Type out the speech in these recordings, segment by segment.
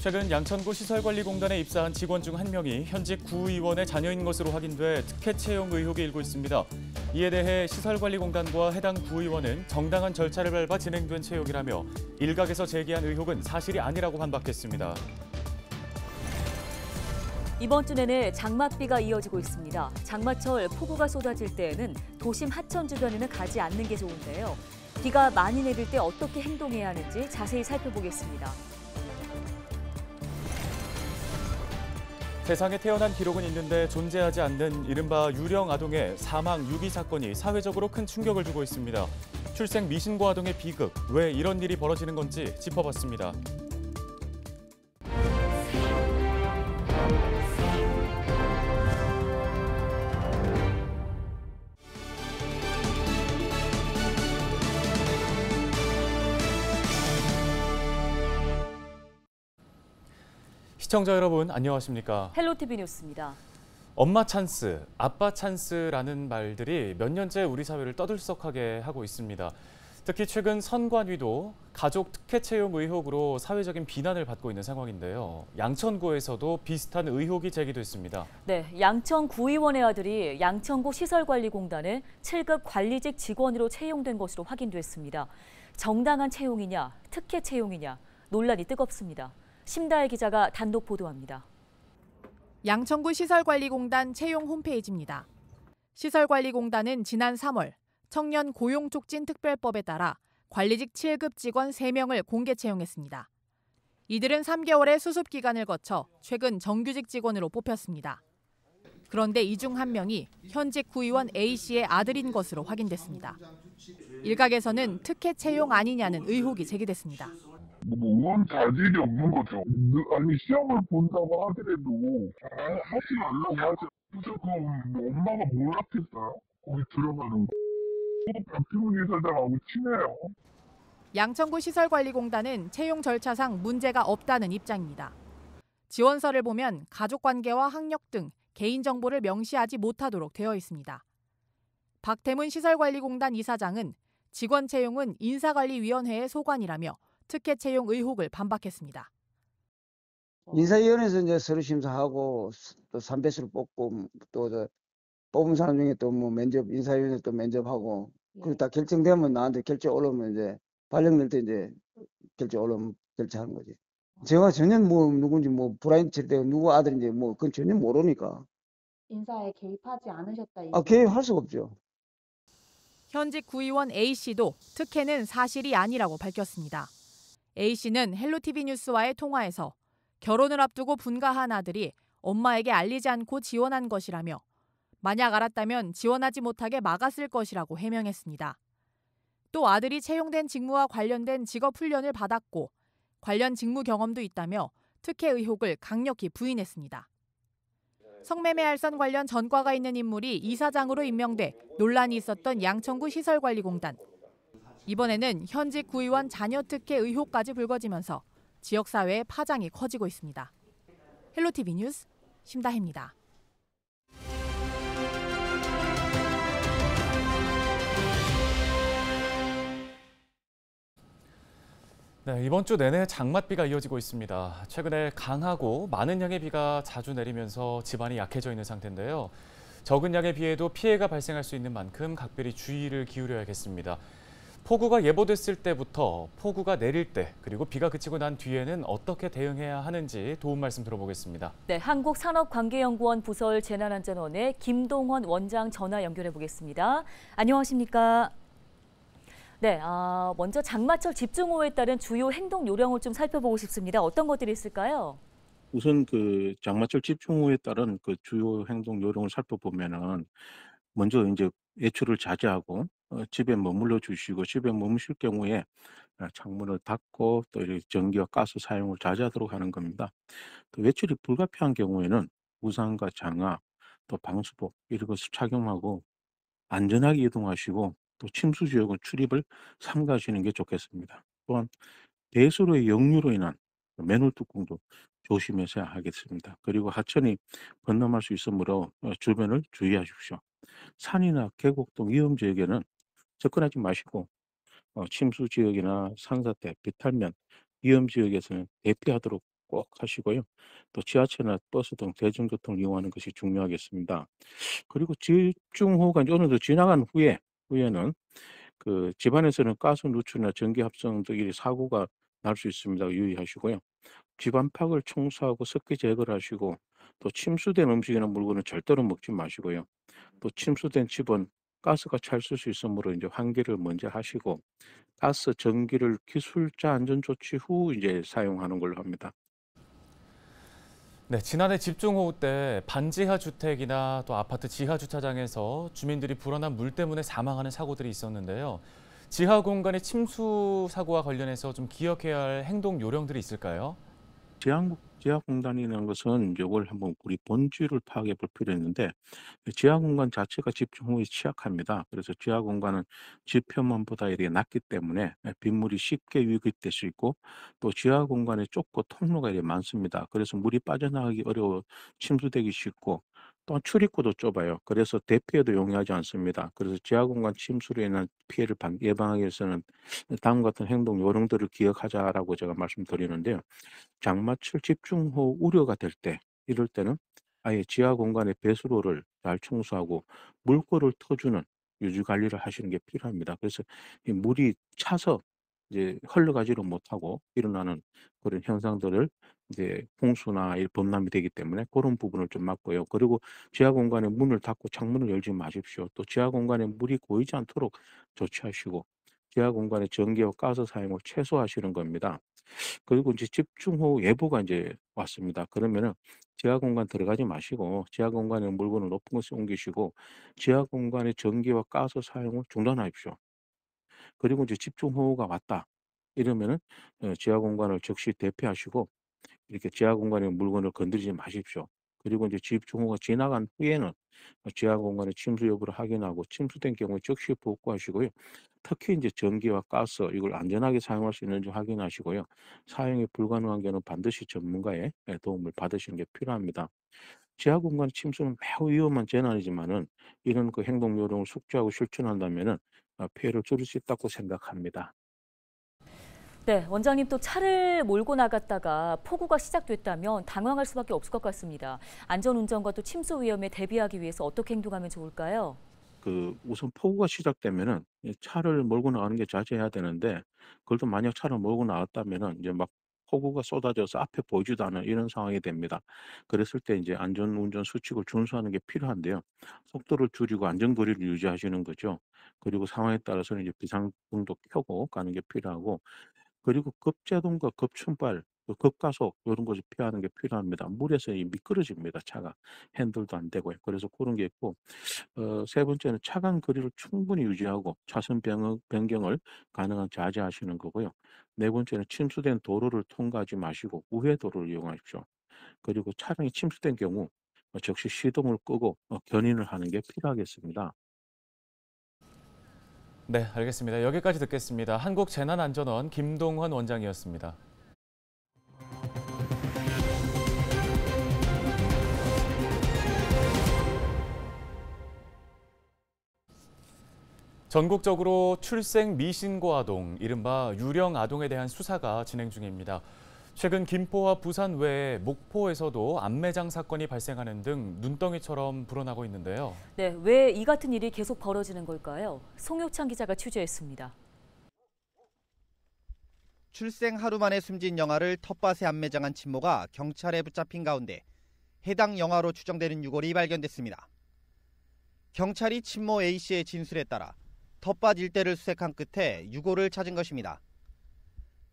최근 양천구 시설관리공단에 입사한 직원 중 한 명이 현직 구의원의 자녀인 것으로 확인돼 특혜 채용 의혹이 일고 있습니다. 이에 대해 시설관리공단과 해당 구의원은 정당한 절차를 밟아 진행된 채용이라며 일각에서 제기한 의혹은 사실이 아니라고 반박했습니다. 이번 주 내내 장맛비가 이어지고 있습니다. 장마철 폭우가 쏟아질 때에는 도심 하천 주변에는 가지 않는 게 좋은데요. 비가 많이 내릴 때 어떻게 행동해야 하는지 자세히 살펴보겠습니다. 세상에 태어난 기록은 있는데 존재하지 않는 이른바 유령 아동의 사망 유기 사건이 사회적으로 큰 충격을 주고 있습니다. 출생 미신고 아동의 비극, 왜 이런 일이 벌어지는 건지 짚어봤습니다. 시청자 여러분, 안녕하십니까? 헬로티비 뉴스입니다. 엄마 찬스, 아빠 찬스라는 말들이 몇 년째 우리 사회를 떠들썩하게 하고 있습니다. 특히 최근 선관위도 가족 특혜 채용 의혹으로 사회적인 비난을 받고 있는 상황인데요. 양천구에서도 비슷한 의혹이 제기됐습니다. 네, 양천 구의원의 아들이 양천구 시설관리공단에 7급 관리직 직원으로 채용된 것으로 확인됐습니다. 정당한 채용이냐, 특혜 채용이냐, 논란이 뜨겁습니다. 심다혜 기자가 단독 보도합니다. 양천구 시설관리공단 채용 홈페이지입니다. 시설관리공단은 지난 3월 청년 고용촉진특별법에 따라 관리직 7급 직원 3명을 공개 채용했습니다. 이들은 3개월의 수습 기간을 거쳐 최근 정규직 직원으로 뽑혔습니다. 그런데 이 중 한 명이 현직 구의원 A씨의 아들인 것으로 확인됐습니다. 일각에서는 특혜 채용 아니냐는 의혹이 제기됐습니다. 의원 자질이 없는 거죠. 아니 시험을 본다고 하더라도 하지 말라고 하죠. 무조건 엄마가 몰랐겠어요? 거기 들어가는 거. 박태훈 이사장하고 친해요. 양천구 시설관리공단은 채용 절차상 문제가 없다는 입장입니다. 지원서를 보면 가족관계와 학력 등 개인정보를 명시하지 못하도록 되어 있습니다. 박태문 시설관리공단 이사장은 직원 채용은 인사관리위원회의 소관이라며 특혜 채용 의혹을 반박했습니다. 인사위원회에서 이제 서류 심사하고 또 3배수를 뽑고 또 뽑은 사람 중에 또 뭐 면접 인사위원회 또 면접하고 그리고 다 결정되면 나한테 결제 올라오면 이제 발령될 때 이제 결제 올라오면 결제하는 거지. 제가 전혀 뭐 누군지 뭐 브라인드 칠때 누구 아들인지 뭐 그건 전혀 모르니까. 인사에 개입하지 않으셨다. 개입할 수가 없죠. 현직 구의원 A씨도 특혜는 사실이 아니라고 밝혔습니다. A씨는 헬로티비 뉴스와의 통화에서 결혼을 앞두고 분가한 아들이 엄마에게 알리지 않고 지원한 것이라며 만약 알았다면 지원하지 못하게 막았을 것이라고 해명했습니다. 또 아들이 채용된 직무와 관련된 직업 훈련을 받았고 관련 직무 경험도 있다며 특혜 의혹을 강력히 부인했습니다. 성매매 알선 관련 전과가 있는 인물이 이사장으로 임명돼 논란이 있었던 양천구 시설관리공단. 이번에는 현직 구의원 자녀 특혜 의혹까지 불거지면서 지역사회의 파장이 커지고 있습니다. 헬로티비 뉴스 심다혜입니다. 네, 이번 주 내내 장맛비가 이어지고 있습니다. 최근에 강하고 많은 양의 비가 자주 내리면서 집안이 약해져 있는 상태인데요. 적은 양의 비에도 피해가 발생할 수 있는 만큼 각별히 주의를 기울여야겠습니다. 폭우가 예보됐을 때부터 폭우가 내릴 때 그리고 비가 그치고 난 뒤에는 어떻게 대응해야 하는지 도움 말씀 들어보겠습니다. 네, 한국산업관계연구원 부설 재난안전원의 김동원 원장 전화 연결해 보겠습니다. 안녕하십니까? 네, 먼저 장마철 집중호우에 따른 주요 행동 요령을 좀 살펴보고 싶습니다. 어떤 것들이 있을까요? 우선 그 장마철 집중호우에 따른 그 주요 행동 요령을 살펴보면은 먼저 이제 외출을 자제하고 집에 머물러 주시고 집에 머무실 경우에 창문을 닫고 또 이렇게 전기와 가스 사용을 자제하도록 하는 겁니다. 또 외출이 불가피한 경우에는 우산과 장화, 또 방수복 이런 것을 착용하고 안전하게 이동하시고 또 침수 지역은 출입을 삼가시는 게 좋겠습니다. 또한 배수로의 역류로 인한 맨홀 뚜껑도 조심하셔야 하겠습니다. 그리고 하천이 범람할 수 있으므로 주변을 주의하십시오. 산이나 계곡 등 위험 지역에는 접근하지 마시고 침수 지역이나 산사태, 비탈면 위험 지역에서는 대피하도록 꼭 하시고요. 또 지하철이나 버스 등 대중교통을 이용하는 것이 중요하겠습니다. 그리고 집중호우가 이제 어느 정도 지나간 후에는 그 집안에서는 가스 누출이나 전기 합성 등 사고가 날 수 있습니다. 유의하시고요. 집 안팎을 청소하고 습기 제거를 하시고 또 침수된 음식이나 물건은 절대로 먹지 마시고요. 또 침수된 집은 가스가 찰 수 있으므로 이제 환기를 먼저 하시고 가스, 전기를 기술자 안전 조치 후 이제 사용하는 걸로 합니다. 네, 지난해 집중호우 때 반지하 주택이나 또 아파트 지하 주차장에서 주민들이 불어난 물 때문에 사망하는 사고들이 있었는데요. 지하 공간의 침수 사고와 관련해서 좀 기억해야 할 행동 요령들이 있을까요? 지하 공간이라는 것은 이걸 한번 우리 본질을 파악해 볼 필요가 있는데 지하 공간 자체가 집중호우에 취약합니다. 그래서 지하 공간은 집 표면보다 이렇게 낮기 때문에 빗물이 쉽게 유입될 수 있고 또 지하 공간에 좁고 통로가 이렇게 많습니다. 그래서 물이 빠져나가기 어려워 침수되기 쉽고 또한 출입구도 좁아요. 그래서 대피해도 용이하지 않습니다. 그래서 지하 공간 침수로 인한 피해를 예방하기 위해서는 다음 같은 행동 요령들을 기억하자라고 제가 말씀드리는데요. 장마철 집중호우 우려가 될 때, 이럴 때는 아예 지하 공간의 배수로를 잘 청소하고 물꼬를 터주는 유지 관리를 하시는 게 필요합니다. 그래서 이 물이 차서 이제 흘러가지를 못하고 일어나는 그런 현상들을 이제 홍수나 범람이 되기 때문에 그런 부분을 좀 막고요. 그리고 지하 공간에 문을 닫고 창문을 열지 마십시오. 또 지하 공간에 물이 고이지 않도록 조치하시고 지하 공간의 전기와 가스 사용을 최소화하시는 겁니다. 그리고 이제 집중호우 예보가 이제 왔습니다. 그러면은 지하 공간 들어가지 마시고 지하 공간에 물건을 높은 곳에 옮기시고 지하 공간의 전기와 가스 사용을 중단하십시오. 그리고 이제 집중호우가 왔다. 이러면은 지하 공간을 즉시 대피하시고 이렇게 지하 공간의 물건을 건드리지 마십시오. 그리고 이제 집중호우가 지나간 후에는 지하 공간의 침수 여부를 확인하고 침수된 경우에 즉시 복구하시고요. 특히 이제 전기와 가스 이걸 안전하게 사용할 수 있는지 확인하시고요. 사용이 불가능한 경우는 반드시 전문가의 도움을 받으시는 게 필요합니다. 지하 공간 침수는 매우 위험한 재난이지만은 이런 그 행동 요령을 숙지하고 실천한다면은 피해를 줄일 수 있다고 생각합니다. 네, 원장님 또 차를 몰고 나갔다가 폭우가 시작됐다면 당황할 수밖에 없을 것 같습니다. 안전운전과 또 침수 위험에 대비하기 위해서 어떻게 행동하면 좋을까요? 우선 폭우가 시작되면은 이 차를 몰고 나가는 게 자제해야 되는데 그걸 또 만약 차를 몰고 나갔다면은 이제 막 폭우가 쏟아져서 앞에 보이지도 않은 이런 상황이 됩니다. 그랬을 때 이제 안전운전 수칙을 준수하는 게 필요한데요. 속도를 줄이고 안전거리를 유지하시는 거죠. 그리고 상황에 따라서는 이제 비상등도 켜고 가는 게 필요하고 그리고 급제동과 급충발, 또 급가속 이런 것을 피하는 게 필요합니다. 물에서 미끄러집니다, 차가. 핸들도 안 되고요. 그래서 그런 게 있고 세 번째는 차간 거리를 충분히 유지하고 차선 변경을 가능한 자제하시는 거고요. 네 번째는 침수된 도로를 통과하지 마시고 우회 도로를 이용하십시오. 그리고 차량이 침수된 경우 즉시 시동을 끄고 견인을 하는 게 필요하겠습니다. 네, 알겠습니다. 여기까지 듣겠습니다. 한국재난안전원 김동헌 원장이었습니다. 전국적으로 출생 미신고 아동, 이른바 유령 아동에 대한 수사가 진행 중입니다. 최근 김포와 부산 외에 목포에서도 암매장 사건이 발생하는 등 눈덩이처럼 불어나고 있는데요. 네, 왜 이 같은 일이 계속 벌어지는 걸까요? 송효창 기자가 취재했습니다. 출생 하루 만에 숨진 영아를 텃밭에 암매장한 친모가 경찰에 붙잡힌 가운데 해당 영아로 추정되는 유골이 발견됐습니다. 경찰이 친모 A씨의 진술에 따라 텃밭 일대를 수색한 끝에 유골을 찾은 것입니다.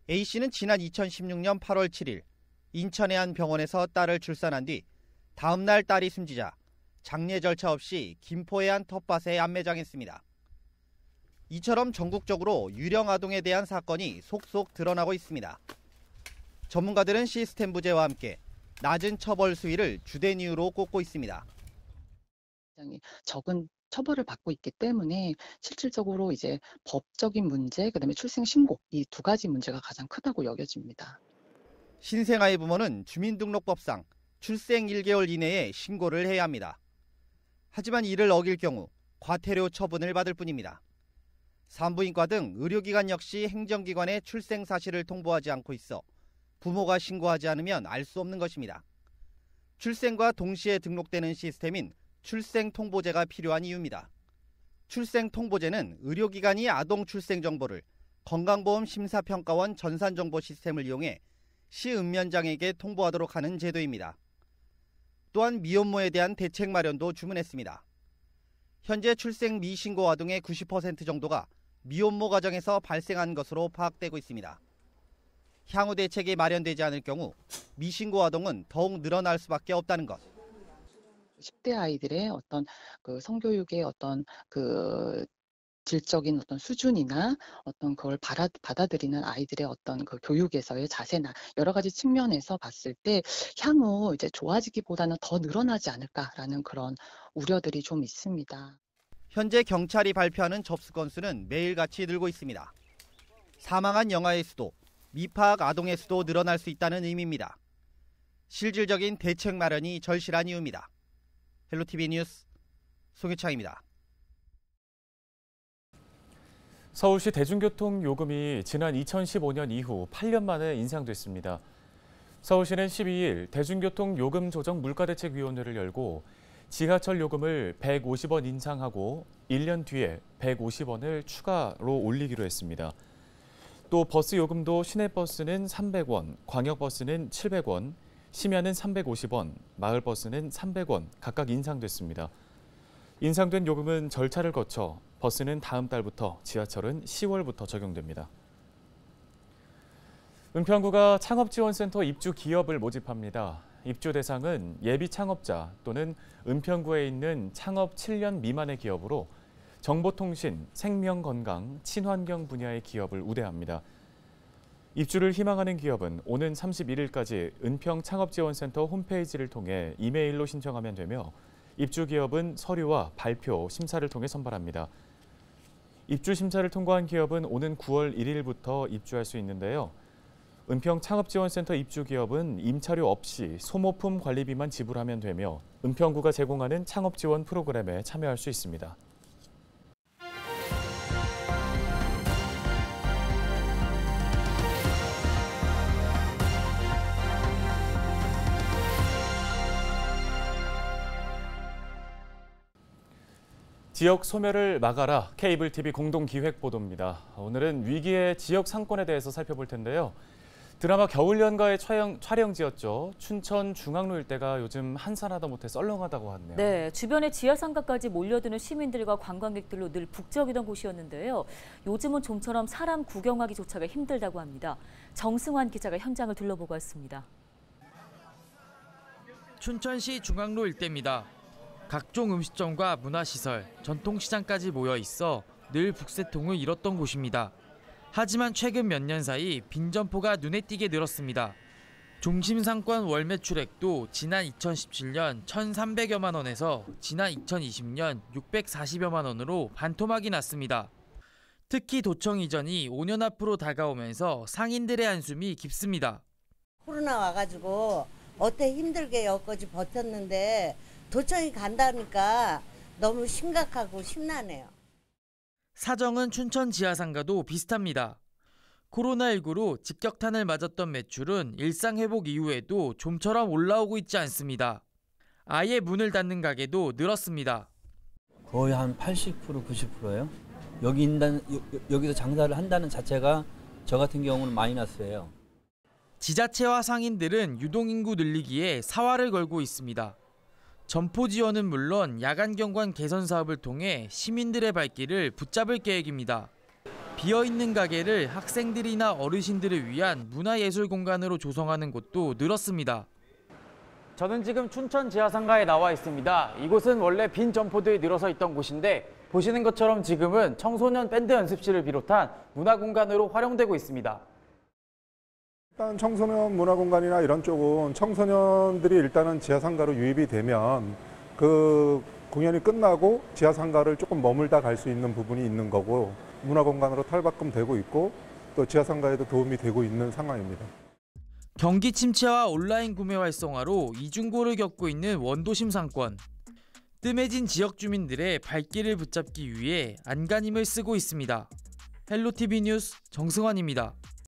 A씨는 지난 2016년 8월 7일 인천의 한 병원에서 딸을 출산한 뒤 다음 날 딸이 숨지자 장례 절차 없이 김포의 한 텃밭에 암매장했습니다. 이처럼 전국적으로 유령 아동에 대한 사건이 속속 드러나고 있습니다. 전문가들은 시스템 부재와 함께 낮은 처벌 수위를 주된 이유로 꼽고 있습니다. 굉장히 적은 처벌을 받고 있기 때문에 실질적으로 이제 법적인 문제, 그다음에 출생 신고 이 두 가지 문제가 가장 크다고 여겨집니다. 신생아의 부모는 주민등록법상 출생 1개월 이내에 신고를 해야 합니다. 하지만 이를 어길 경우 과태료 처분을 받을 뿐입니다. 산부인과 등 의료기관 역시 행정기관에 출생 사실을 통보하지 않고 있어 부모가 신고하지 않으면 알 수 없는 것입니다. 출생과 동시에 등록되는 시스템인 출생통보제가 필요한 이유입니다. 출생통보제는 의료기관이 아동 출생 정보를 건강보험 심사평가원 전산정보 시스템을 이용해 시읍면장에게 통보하도록 하는 제도입니다. 또한 미혼모에 대한 대책 마련도 주문했습니다. 현재 출생 미신고 아동의 90% 정도가 미혼모 가정에서 발생한 것으로 파악되고 있습니다. 향후 대책이 마련되지 않을 경우 미신고 아동은 더욱 늘어날 수밖에 없다는 것. 10대 아이들의 어떤 그 성교육의 어떤 그 질적인 어떤 수준이나 어떤 그걸 받아들이는 아이들의 어떤 그 교육에서의 자세나 여러 가지 측면에서 봤을 때 향후 이제 좋아지기보다는 더 늘어나지 않을까라는 그런 우려들이 좀 있습니다. 현재 경찰이 발표하는 접수 건수는 매일같이 늘고 있습니다. 사망한 영아의 수도, 미파악 아동의 수도 늘어날 수 있다는 의미입니다. 실질적인 대책 마련이 절실한 이유입니다. 헬로티비 뉴스 송유창입니다. 서울시 대중교통 요금이 지난 2015년 이후 8년 만에 인상됐습니다. 서울시는 12일 대중교통 요금 조정 물가대책위원회를 열고 지하철 요금을 150원 인상하고 1년 뒤에 150원을 추가로 올리기로 했습니다. 또 버스 요금도 시내버스는 300원, 광역버스는 700원, 심야는 350원, 마을버스는 300원 각각 인상됐습니다. 인상된 요금은 절차를 거쳐 버스는 다음 달부터, 지하철은 10월부터 적용됩니다. 은평구가 창업지원센터 입주 기업을 모집합니다. 입주 대상은 예비 창업자 또는 은평구에 있는 창업 7년 미만의 기업으로 정보통신, 생명건강, 친환경 분야의 기업을 우대합니다. 입주를 희망하는 기업은 오는 31일까지 은평창업지원센터 홈페이지를 통해 이메일로 신청하면 되며 입주 기업은 서류와 발표, 심사를 통해 선발합니다. 입주 심사를 통과한 기업은 오는 9월 1일부터 입주할 수 있는데요. 은평창업지원센터 입주 기업은 임차료 없이 소모품 관리비만 지불하면 되며 은평구가 제공하는 창업지원 프로그램에 참여할 수 있습니다. 지역 소멸을 막아라 케이블 TV 공동 기획 보도입니다. 오늘은 위기의 지역 상권에 대해서 살펴볼 텐데요. 드라마 겨울연가의 촬영지였죠. 춘천 중앙로 일대가 요즘 한산하다 못해 썰렁하다고 하네요. 네, 주변에 지하상가까지 몰려드는 시민들과 관광객들로 늘 북적이던 곳이었는데요. 요즘은 좀처럼 사람 구경하기조차가 힘들다고 합니다. 정승환 기자가 현장을 둘러보고 왔습니다. 춘천시 중앙로 일대입니다. 각종 음식점과 문화시설, 전통시장까지 모여 있어 늘 북새통을 잃었던 곳입니다. 하지만 최근 몇 년 사이 빈점포가 눈에 띄게 늘었습니다. 중심상권 월 매출액도 지난 2017년 1,300여만 원에서 지난 2020년 640여만 원으로 반토막이 났습니다. 특히 도청 이전이 5년 앞으로 다가오면서 상인들의 한숨이 깊습니다. 코로나 와가지고 어때 힘들게 여기까지 버텼는데 도청이 간다니까 너무 심각하고 심란해요. 사정은 춘천 지하상가도 비슷합니다. 코로나19로 직격탄을 맞았던 매출은 일상회복 이후에도 좀처럼 올라오고 있지 않습니다. 아예 문을 닫는 가게도 늘었습니다. 거의 한 80%, 90%예요. 여기서 장사를 한다는 자체가 저 같은 경우는 마이너스예요. 지자체와 상인들은 유동인구 늘리기에 사활을 걸고 있습니다. 점포 지원은 물론 야간 경관 개선 사업을 통해 시민들의 발길을 붙잡을 계획입니다. 비어있는 가게를 학생들이나 어르신들을 위한 문화예술 공간으로 조성하는 곳도 늘었습니다. 저는 지금 춘천 지하상가에 나와 있습니다. 이곳은 원래 빈 점포들이 늘어서 있던 곳인데 보시는 것처럼 지금은 청소년 밴드 연습실을 비롯한 문화 공간으로 활용되고 있습니다. 일단 청소년 문화공간이나 이런 쪽은 청소년들이 일단은 지하상가로 유입이 되면 그 공연이 끝나고 지하상가를 조금 머물다 갈 수 있는 부분이 있는 거고 문화공간으로 탈바꿈되고 있고 또 지하상가에도 도움이 되고 있는 상황입니다. 경기 침체와 온라인 구매 활성화로 이중고를 겪고 있는 원도심 상권. 뜸해진 지역 주민들의 발길을 붙잡기 위해 안간힘을 쓰고 있습니다. 헬로티비 뉴스 정승환입니다.